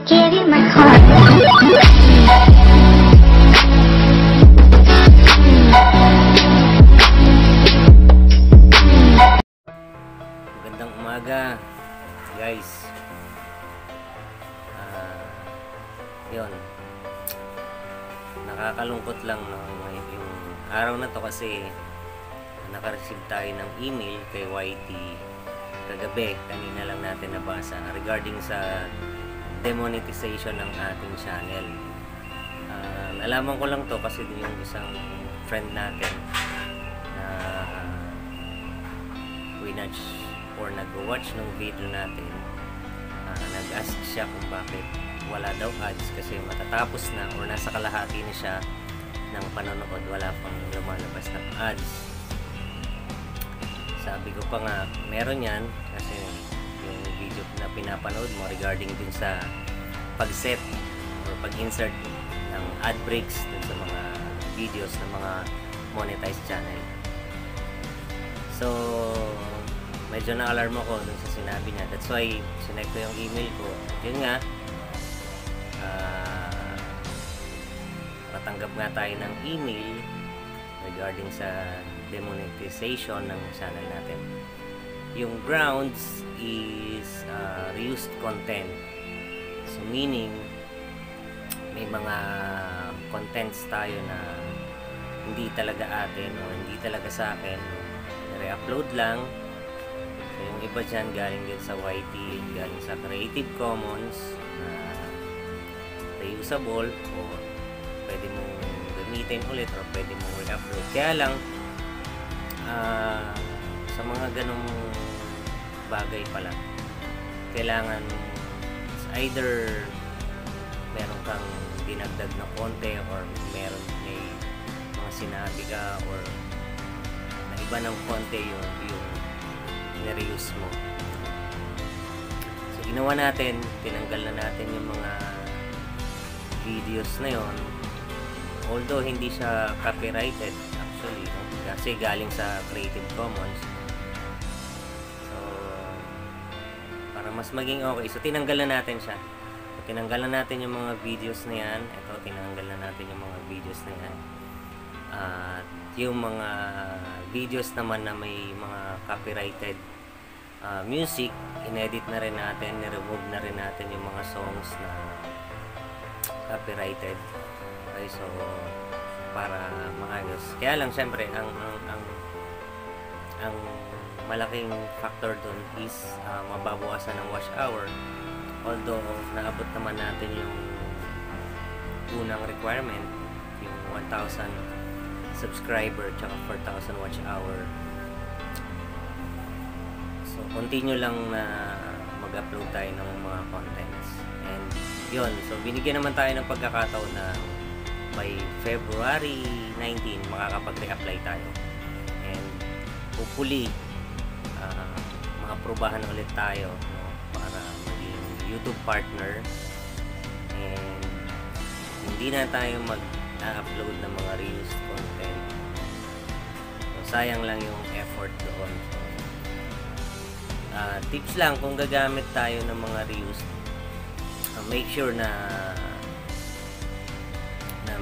give you my heart. Magandang umaga, guys. Yun, nakakalungkot lang no, yung araw na to kasi naka-receive tayo ng email kay YT kagabi. Kanina lang natin nabasa regarding sa demonetization ng ating channel. Nalaman ko lang to kasi yung isang friend natin na winatch or nag-watch ng video natin, nag-ask siya kung bakit wala daw ads kasi matatapos na or nasa kalahati na siya ng panonood, wala pang lumalabas ng ads. Sabi ko pa nga, meron yan kasi yung video na pinapanood mo regarding dun sa pag-set or pag-insert ng ad breaks dun sa mga videos ng mga monetized channel. So medyo na-alarm ako dun sa sinabi niya. That's why sinek ko yung email ko. Yun nga, natanggap nga tayo ng email regarding sa demonetization ng channel natin. Yung grounds is reused content. So meaning may mga contents tayo na hindi talaga atin o hindi talaga sa akin, re-upload lang. So yung iba dyan galing din sa YT, galing sa Creative Commons na reusable o pwede mong gamitin ulit or pwede mong re-upload. Kaya lang sa mga ganong bagay pala, kailangan either meron kang dinagdag na konti or may mga sinabi ka or na iba ng konti yung na-reuse mo. So ginawa natin, tinanggal na natin yung mga videos na yon, although hindi siya copyrighted actually, no? Kasi galing sa Creative Commons. So para mas maging okay, so tinanggal na natin siya. So, tinanggal na natin yung mga videos na yan. Ito, tinanggal na natin yung mga videos na yan. At yung mga videos naman na may mga copyrighted music, inedit na rin natin, niremove na rin natin yung mga songs na copyrighted. Okay, so para maayos. Kaya lang syempre ang malaking factor dun is mababawasan ng watch hour. Although naabot naman natin yung unang requirement, yung 1,000 subscriber tsaka 4,000 watch hour. So continue lang na mag-upload tayo ng mga contents. And yun, so binigyan naman tayo ng pagkakataon na by February 19 makakapag-reapply tayo. And hopefully makaprobahan ulit tayo, no, para maging YouTube partner and hindi na tayo mag-upload ng mga reused content. So sayang lang yung effort doon. Tips lang, kung gagamit tayo ng mga reused, make sure na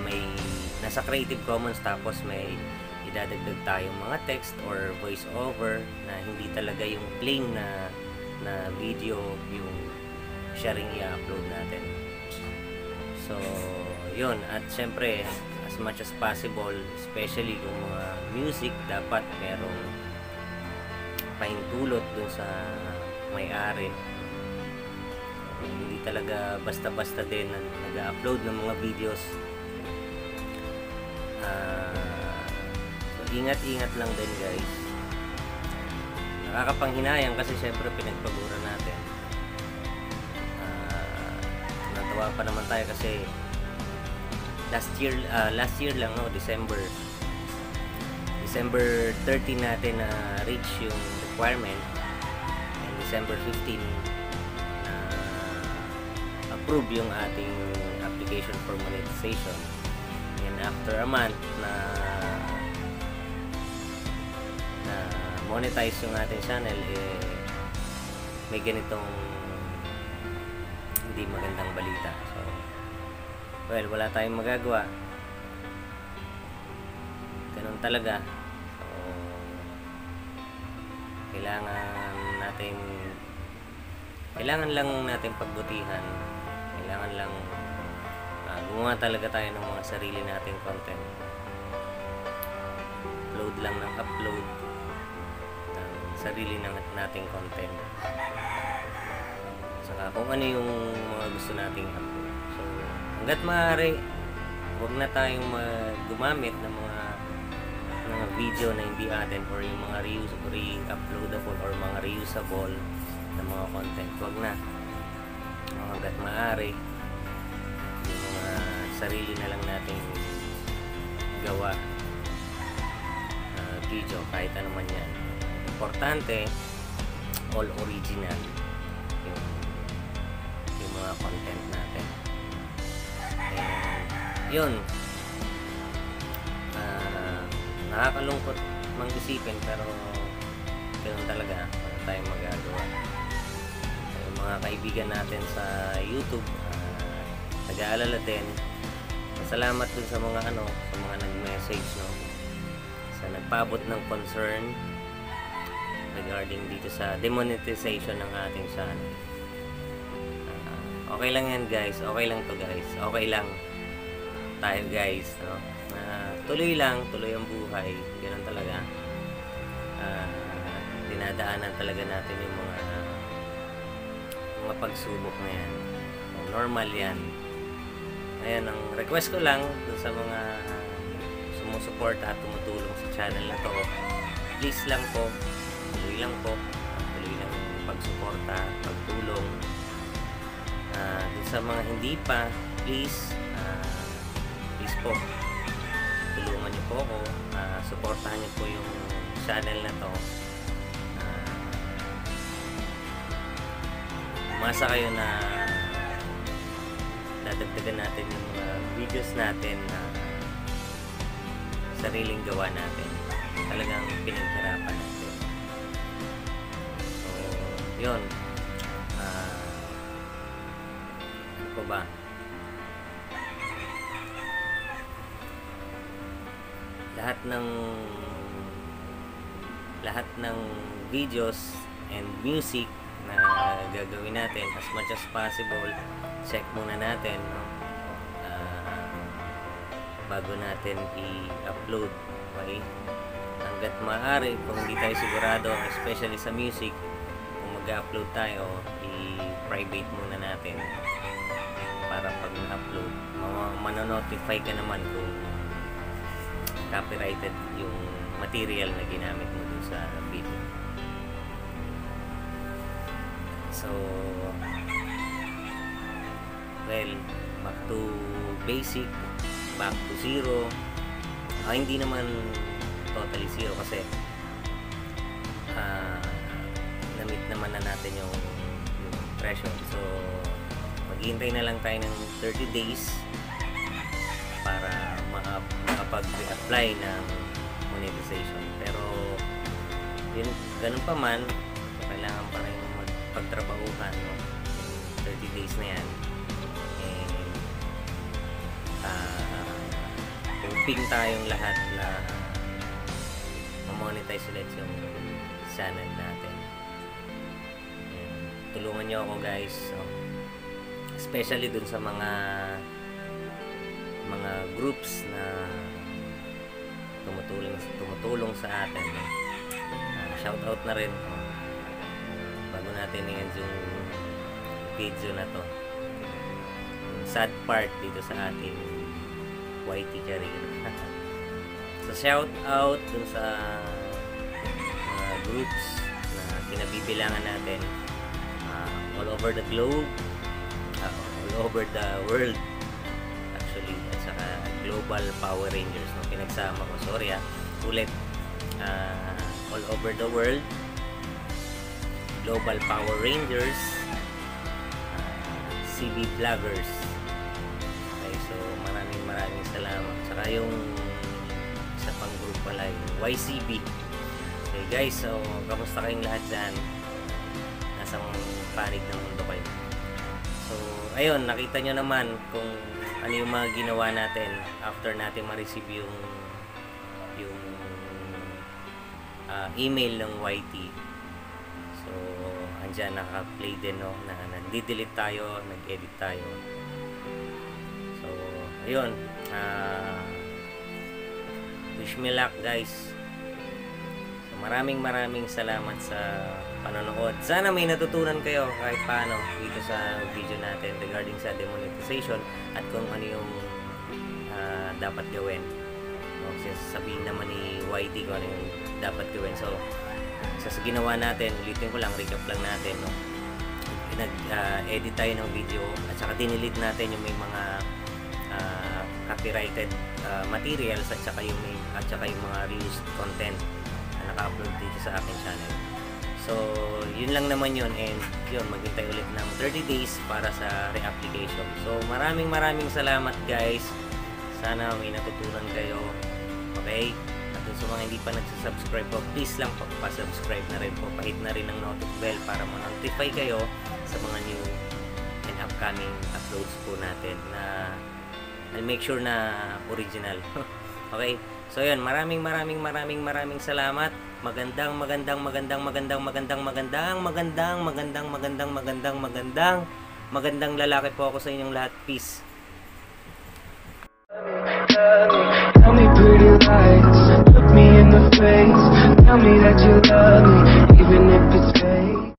may nasa Creative Commons tapos may idadagdag tayong mga text or voice over na hindi talaga yung plain na video yung sharing i-upload natin. So yun, at syempre as much as possible, especially kung mga music, dapat merong pahintulot dun sa may-ari. Hindi talaga basta-basta din nag-upload ng mga videos. So ingat-ingat lang din, guys. Nakakapanghinayang kasi syempre pinagpagura natin. Natawa pa naman tayo kasi last year lang, no, December 13 natin na reach yung requirement, and December 15 approve yung ating application for monetization. And after a month na monetize yung ating channel, may ganitong hindi magandang balita. So, well, wala tayong magagawa. Ganun talaga. So, kailangan lang natin pagbutihan. Kailangan lang gumawa talaga tayo ng mga sarili nating content. Upload lang ng upload ng sarili nating content. Saka kung ano yung mga gusto nating upload. So, hanggat maaari, huwag na tayong gumamit ng mga video na hindi atin or yung mga re-uploadable or mga reusable na mga content. Huwag na. Hanggat maaari, yung mga sarili na lang nating gawa video, kahit ano man yan. Importante, all original yung mga content natin. And yun, nakakalungkot mang-isipin, pero ganoon talaga, wala tayong magagawa. Yung mga kaibigan natin sa YouTube, nag-aalala din. Salamat dun sa mga sa mga nag-message, no, sa nagpaabot ng concern regarding dito sa demonetization ng ating channel. Okay lang yan, guys. Okay lang to, guys. Okay lang tayo, guys, no? Tuloy ang buhay. Ganun talaga. Dinadaanan talaga natin yung mga pagsubok na yan. Normal yan. Ayan, ang request ko lang dun sa mga sumusuporta at tumutulong sa channel na to, please lang po, tuloy lang pagsuporta, pagtulong. Dun sa mga hindi pa, please po, tulungan niyo po ako, suportahan niyo po yung channel na to. Umasa kayo na dadagdagan natin yung mga videos natin na sariling gawa natin, talagang pinaghirapan natin. So, yun, ano po ba, lahat ng videos and music na gagawin natin, as much as possible, check muna natin, no? Bago natin i-upload. Okay? Hanggat maaari, kung hindi tayo sigurado, especially sa music, kung mag-upload tayo, i-private muna natin para pag na-upload, manonotify ka naman kung copyrighted yung material na ginamit mo dun sa video. So, well, back to basic, back to zero. Hindi naman totally zero kasi na-meet naman na natin yung threshold. So, maghihintay na lang tayo ng 30 days para makapag-apply ng monetization. Pero yun, ganun pa man, kailangan pa rin magpagtrabahuhan, no? 30 days na yan. Hoping tayong lahat na ma-monetize ulit yung channel natin. Tulungan nyo ako, guys, so, especially dun sa mga groups na tumutulong sa atin. Shoutout na rin, bago natin i-end yung video na to. Sad part dito sa ating YT career. So, shout out dun sa mga groups na kinabibilangan natin all over the globe, all over the world actually, at saka Global Power Rangers, no? Pinagsama ko, sorry ulit, all over the world, Global Power Rangers, CB Vloggers. Okay, so maraming salamat. Saka yung isa pang group pala, yung YCB. Okay guys, so kamusta kayong lahat dyan? Nasa panig ng mundo kayo. So ayun, nakita nyo naman kung ano yung mga ginawa natin after natin ma-receive yung email ng YT. So, andyan naka-play din, no, na nag-delete tayo, nag-edit tayo. So, ayun, wish me luck, guys. So, maraming salamat sa panonood. Sana may natutunan kayo kahit paano dito sa video natin regarding sa demonetization at kung ano yung dapat gawin. No, sabihin naman ni YT kung ano yung dapat gawin. So, sa ginawa natin, ulitin ko lang, recap lang natin, no? Nag-edit tayo ng video at saka dinilit natin yung may mga copyrighted materials at saka yung mga reused content na naka-upload dito sa aking channel. So, yun lang naman yun, and yun, maghintay ulit ng 30 days para sa re-application. So, maraming salamat, guys. Sana may natutunan kayo. Okay? At sa mga hindi pa nagsasubscribe po, please lang po pa-subscribe na rin po. Pahit na rin ng notif bell para ma-notify kayo sa mga new and upcoming uploads po natin na I'll make sure na original. Okay? So yun, maraming salamat. Magandang lalaki po ako sa inyong lahat. Peace. Tell me pretty lies, look me in the face. Tell me that you love me, even if it's fake.